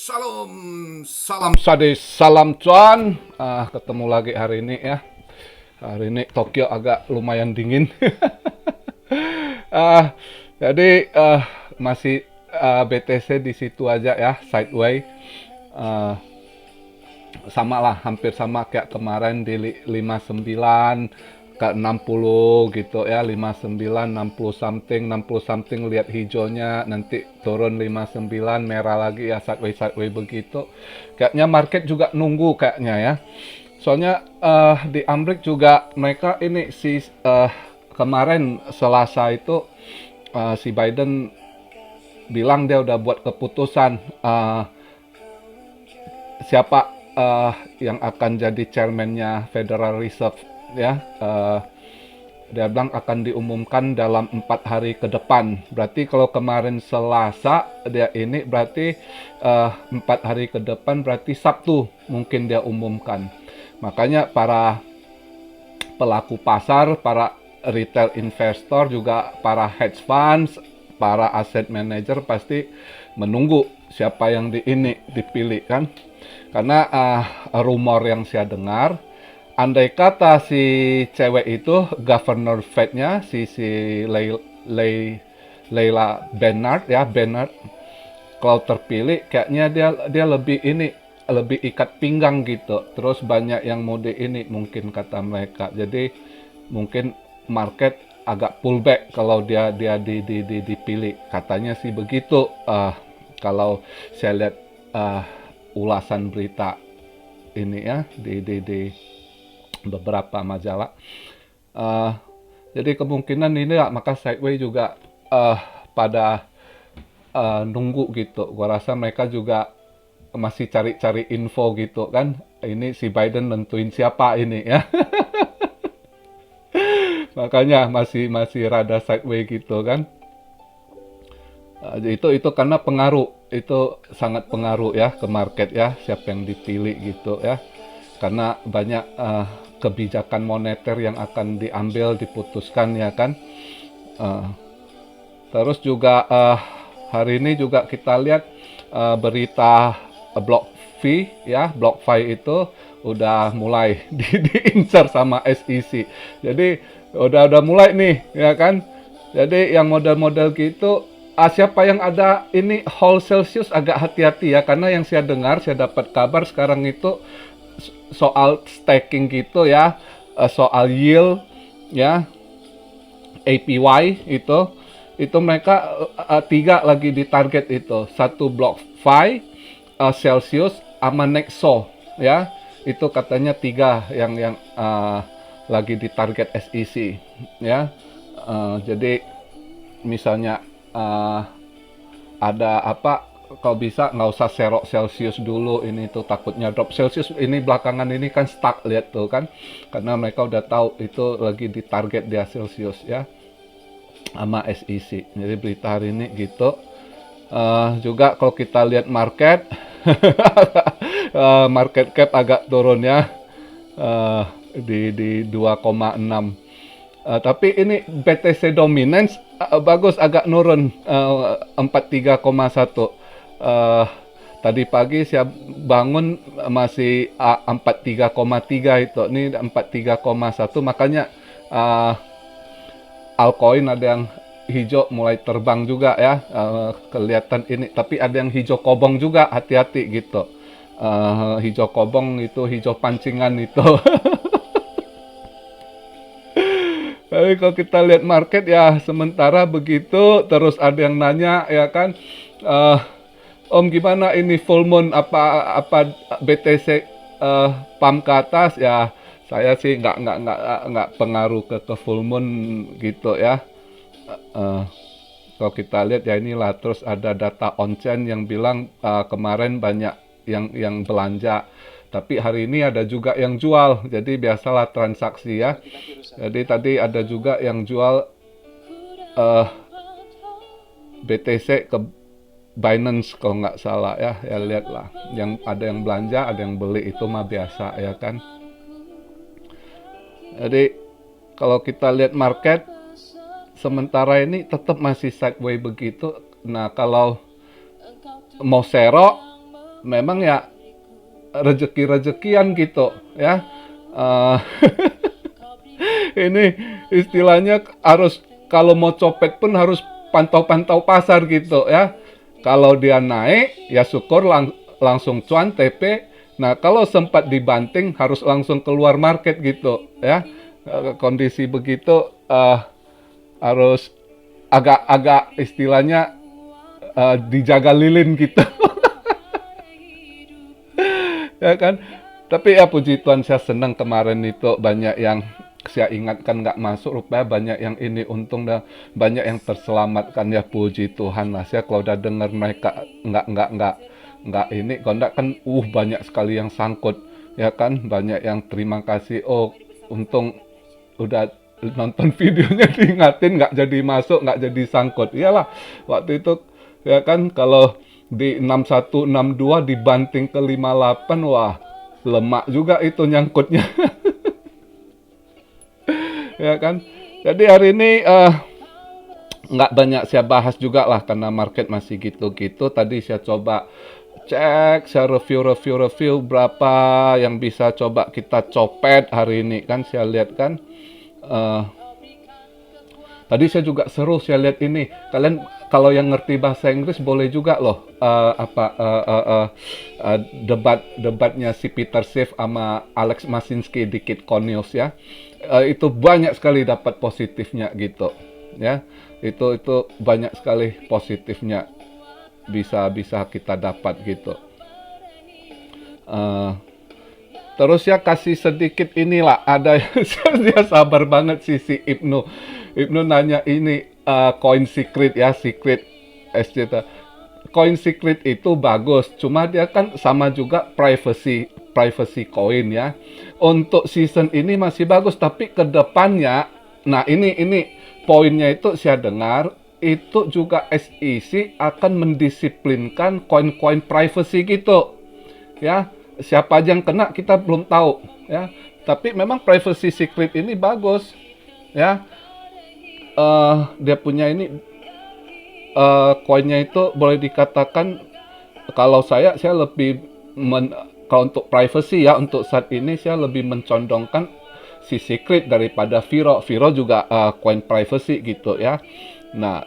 Shalom, salam sadis, salam cuan. Ketemu lagi hari ini ya. Hari ini Tokyo agak lumayan dingin. Ah, jadi masih BTC di situ aja ya, sideway. Ah, Sama lah, hampir sama kayak kemarin di 59 ke 60 gitu ya, 59 60 something, 60 something, lihat hijaunya, nanti turun 59 merah lagi ya, sideway begitu. Kayaknya market juga nunggu kayaknya ya. Soalnya di Amrik juga mereka ini kemarin Selasa itu si Biden bilang dia udah buat keputusan siapa yang akan jadi chairman-nya Federal Reserve ya. Dia bilang akan diumumkan dalam 4 hari ke depan. Berarti kalau kemarin Selasa dia ini berarti 4 hari ke depan berarti Sabtu mungkin dia umumkan. Makanya para pelaku pasar, para retail investor juga para hedge funds, para asset manager pasti menunggu siapa yang dipilih kan. Karena rumor yang saya dengar, andai kata si cewek itu governor Fed-nya si Leila Bernard ya, Bernard, kalau terpilih kayaknya dia lebih ikat pinggang gitu. Terus banyak yang mode ini mungkin kata mereka. Jadi mungkin market agak pullback kalau dia dipilih. Katanya sih begitu. Kalau saya lihat ulasan berita ini ya di beberapa majalah. Uh, jadi kemungkinan ini ya, maka sideway juga pada nunggu gitu. Gua rasa mereka juga masih cari-cari info gitu kan. Ini si Biden nentuin siapa ini ya. Makanya masih rada sideway gitu kan. Itu karena pengaruh, itu sangat pengaruh ya ke market ya, siapa yang dipilih gitu ya. Karena banyak kebijakan moneter yang akan diambil, diputuskan ya kan. Uh, Terus juga hari ini juga kita lihat berita BlockFi ya, BlockFi itu udah mulai diincar sama SEC. Jadi udah mulai nih ya kan. Jadi yang model-model gitu, siapa yang ada ini Hold Celsius agak hati-hati ya, karena yang saya dengar, saya dapat kabar sekarang itu soal staking gitu ya, soal yield ya, APY itu mereka tiga lagi di target itu, satu BlockFi, Celsius, sama Nexo ya, itu katanya tiga yang lagi di target SEC ya. Jadi misalnya ada apa, kalau bisa nggak usah serok Celsius dulu, ini tuh takutnya drop. Celsius ini belakangan ini kan stuck, lihat tuh kan, karena mereka udah tahu itu lagi di target dia Celsius ya sama SEC. Jadi berita hari ini gitu. Juga kalau kita lihat market, market cap agak turun ya, di 2,6. Tapi ini BTC Dominance bagus, agak nurun 43,1. Tadi pagi saya bangun masih 43,3 itu. Ini 43,1, makanya altcoin ada yang hijau mulai terbang juga ya, kelihatan ini. Tapi ada yang hijau kobong juga, hati-hati gitu. Hijau kobong itu hijau pancingan itu. Tapi kalau kita lihat market ya sementara begitu. Terus ada yang nanya ya kan, Om gimana ini full moon, apa BTC pump ke atas ya? Saya sih nggak pengaruh ke full moon gitu ya. Kalau kita lihat ya inilah, terus ada data on-chain yang bilang kemarin banyak yang belanja, tapi hari ini ada juga yang jual. Jadi biasalah transaksi ya. Jadi tadi ada juga yang jual BTC ke Binance kalau nggak salah ya. Ya lihatlah, yang ada yang belanja, ada yang beli, itu mah biasa ya kan. Jadi kalau kita lihat market sementara ini tetap masih sideway begitu. Nah kalau mau serok memang ya rezeki-rezekian gitu ya. Eh, ini istilahnya harus, kalau mau copet pun harus pantau-pantau pasar gitu ya. Kalau dia naik ya syukur langsung cuan TP. Nah kalau sempat dibanting harus langsung keluar market gitu ya. Kondisi begitu harus agak-agak istilahnya dijaga lilin gitu. Ya kan. Tapi ya puji Tuhan, saya senang kemarin itu banyak yang saya ingatkan nggak masuk, rupanya banyak yang ini untung dan banyak yang terselamatkan, ya puji Tuhan lah. Saya kalau udah dengar mereka nggak ini, kalau nggak kan banyak sekali yang sangkut, ya kan, banyak yang terima kasih, oh untung udah nonton videonya diingatin, nggak jadi masuk, nggak jadi sangkut. Iyalah waktu itu ya kan, kalau di 6162 dibanting ke 58, wah lemak juga itu nyangkutnya. Ya kan. Jadi hari ini nggak banyak saya bahas juga lah karena market masih gitu-gitu. Tadi saya coba cek, saya review berapa yang bisa coba kita copet hari ini kan. Saya lihat kan tadi saya juga seru, saya lihat ini. Kalian kalau yang ngerti bahasa Inggris boleh juga loh debatnya si Peter Schiff sama Alex Masinski di Kid Cornelius ya. Itu banyak sekali dapat positifnya gitu. Ya. Itu banyak sekali positifnya bisa kita dapat gitu. Terus ya kasih sedikit inilah, ada dia sabar banget si Ibnu. Ibnu nanya ini coin secret ya, secret SC. Coin secret itu bagus, cuma dia kan sama juga privacy coin ya. Untuk season ini masih bagus, tapi ke depannya, nah ini poinnya itu saya dengar itu juga SEC akan mendisiplinkan koin-koin privacy gitu. Ya, siapa aja yang kena kita belum tahu ya, tapi memang privacy secret ini bagus ya. Dia punya ini koinnya itu boleh dikatakan, kalau saya lebih kalau untuk privacy ya, untuk saat ini saya lebih mencondongkan si secret daripada Viro juga koin privacy gitu ya. Nah,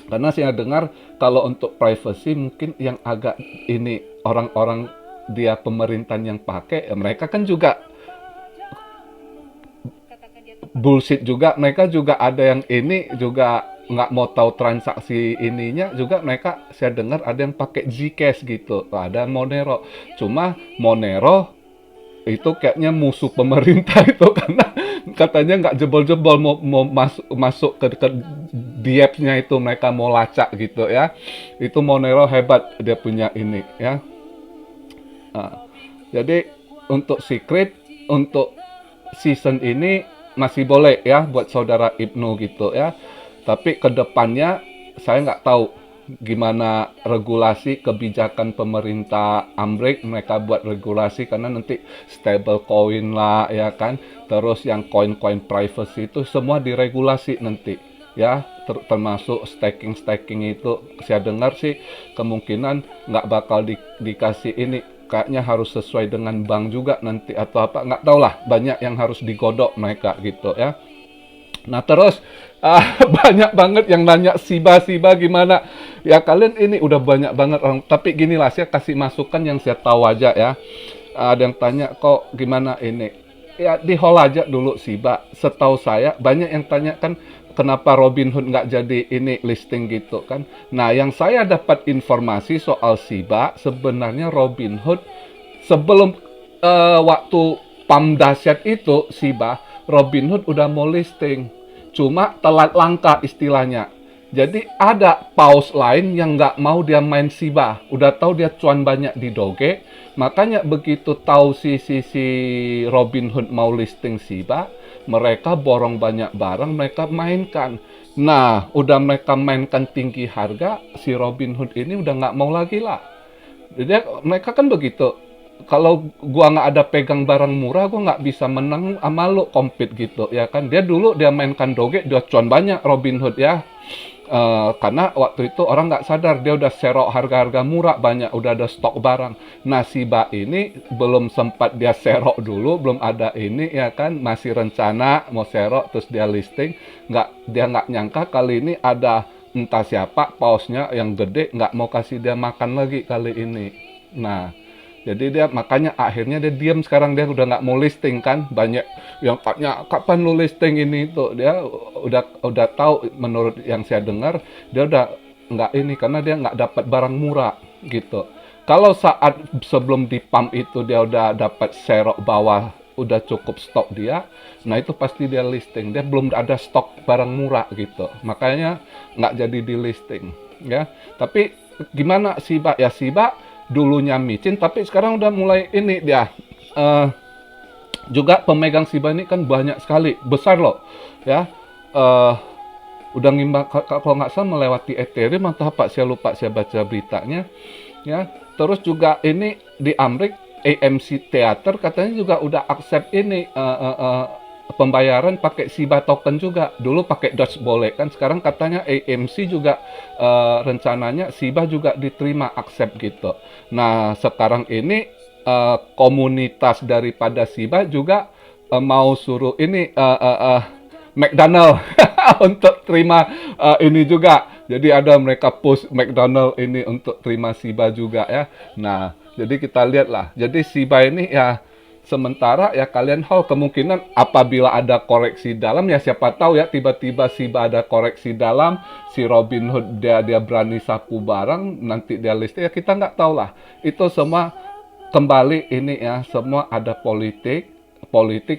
karena saya dengar kalau untuk privacy mungkin yang agak ini orang-orang dia pemerintahan yang pakai, mereka kan juga bullshit juga, mereka juga ada yang ini juga nggak mau tahu transaksi ininya juga, mereka saya dengar ada yang pakai Zcash gitu, ada Monero. Cuma Monero itu kayaknya musuh pemerintah itu karena katanya nggak jebol-jebol mau masuk ke diepnya itu, mereka mau lacak gitu ya. Itu Monero hebat, dia punya ini ya. Jadi untuk secret, untuk season ini masih boleh ya buat saudara Ibnu gitu ya. Tapi kedepannya saya nggak tahu gimana regulasi kebijakan pemerintah Amerika, mereka buat regulasi karena nanti stable coin lah ya kan. Terus yang koin-koin privacy itu semua diregulasi nanti ya, termasuk staking itu saya dengar sih kemungkinan nggak bakal dikasih ini, kayaknya harus sesuai dengan bank juga nanti atau apa, nggak tahu lah, banyak yang harus digodok mereka gitu ya. Nah terus banyak banget yang nanya Shiba gimana ya, kalian ini udah banyak banget orang, tapi ginilah saya kasih masukan yang saya tahu aja ya. Ada yang tanya kok gimana ini ya, di hold aja dulu Shiba. Setahu saya banyak yang tanya kan kenapa Robinhood nggak jadi ini listing gitu kan. Nah yang saya dapat informasi soal Shiba, sebenarnya Robinhood sebelum waktu pam dahsyat itu Shiba, Robinhood udah mau listing, cuma telat langkah istilahnya. Jadi ada paus lain yang nggak mau dia main Shiba, udah tahu dia cuan banyak di Doge, makanya begitu tahu si Robinhood mau listing Shiba, mereka borong banyak barang, mereka mainkan. Nah, udah mereka mainkan tinggi harga, si Robinhood ini udah nggak mau lagi lah. Jadi mereka kan begitu. Kalau gua nggak ada pegang barang murah, gua nggak bisa menang sama lo compete gitu ya kan. Dia dulu dia mainkan Doge, dia cuan banyak Robinhood ya. Karena waktu itu orang nggak sadar dia udah serok harga-harga murah banyak, udah ada stok barang. Nah, Shiba ini belum sempat dia serok dulu, belum ada ini ya kan, masih rencana mau serok terus dia listing, dia nggak nyangka kali ini ada entah siapa pausnya yang gede nggak mau kasih dia makan lagi kali ini. Nah, jadi dia makanya akhirnya dia diam, sekarang dia udah nggak mau listing kan. Banyak yang tanya kapan lu listing ini itu. Dia udah tahu, menurut yang saya dengar dia udah nggak ini karena dia nggak dapat barang murah gitu. Kalau saat sebelum di pump itu dia udah dapat serok bawah, udah cukup stok dia, nah itu pasti dia listing. Dia belum ada stok barang murah gitu, makanya nggak jadi di listing ya. Tapi gimana Shiba ya, Shiba dulunya micin tapi sekarang udah mulai ini dia juga pemegang Shiba ini kan banyak sekali, besar loh ya. Udah ngimbang kalau nggak salah melewati Ethereum atau apa, saya lupa, saya baca beritanya ya. Terus juga ini di Amerika AMC Theater katanya juga udah accept ini pembayaran pakai Shiba token juga. Dulu pakai Doge boleh kan, sekarang katanya AMC juga rencananya Shiba juga diterima accept gitu. Nah, sekarang ini komunitas daripada Shiba juga mau suruh ini McDonald untuk terima ini juga. Jadi ada mereka post McDonald ini untuk terima Shiba juga ya. Nah, jadi kita lihat lah. Jadi Shiba ini ya sementara ya kalian hold, kemungkinan apabila ada koreksi dalam ya siapa tahu ya, tiba-tiba Shiba ada koreksi dalam, si Robinhood dia berani sapu barang, nanti dia listing ya, kita nggak tahu lah. Itu semua kembali ini ya, semua ada politik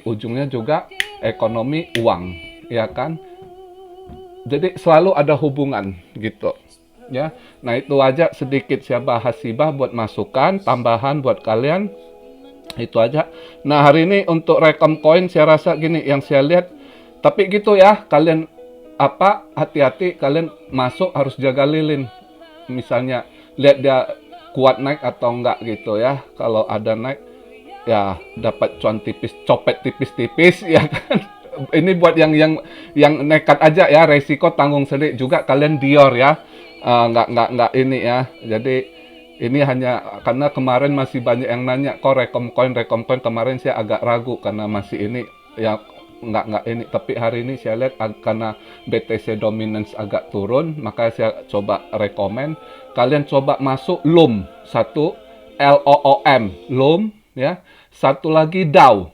ujungnya juga ekonomi uang ya kan. Jadi selalu ada hubungan gitu ya. Nah, itu aja sedikit saya bahas Shiba buat masukan tambahan buat kalian. Itu aja. Nah, hari ini untuk Recom Coin saya rasa gini yang saya lihat, tapi gitu ya, kalian hati-hati, kalian masuk harus jaga lilin. Misalnya lihat dia kuat naik atau enggak gitu ya. Kalau ada naik ya dapat cuan tipis, copet tipis-tipis ya kan. Ini buat yang nekat aja ya, resiko tanggung sendiri juga kalian Dior ya. Nggak ini ya. Jadi ini hanya karena kemarin masih banyak yang nanya kok Recom Coin kemarin saya agak ragu karena masih ini ya, nggak ini. Tapi hari ini saya lihat karena BTC dominance agak turun, maka saya coba rekomen kalian coba masuk LOOM, satu LOOM LOOM ya, satu lagi DAO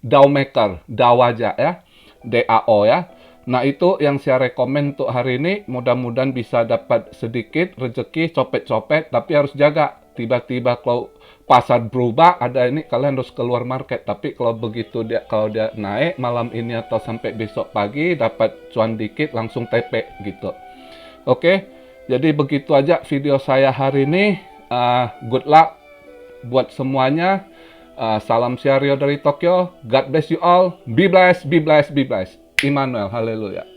Maker, DAO aja ya, DAO ya. Nah, itu yang saya rekomen untuk hari ini. Mudah-mudahan bisa dapat sedikit rezeki, copet-copet, tapi harus jaga. Tiba-tiba kalau pasar berubah, ada ini, kalian harus keluar market. Tapi kalau begitu kalau dia naik malam ini atau sampai besok pagi, dapat cuan dikit, langsung TP gitu. Oke, jadi begitu aja video saya hari ini. Good luck buat semuanya. Salam Siario dari Tokyo. God bless you all. Be blessed, be blessed, be blessed. Immanuel, haleluya.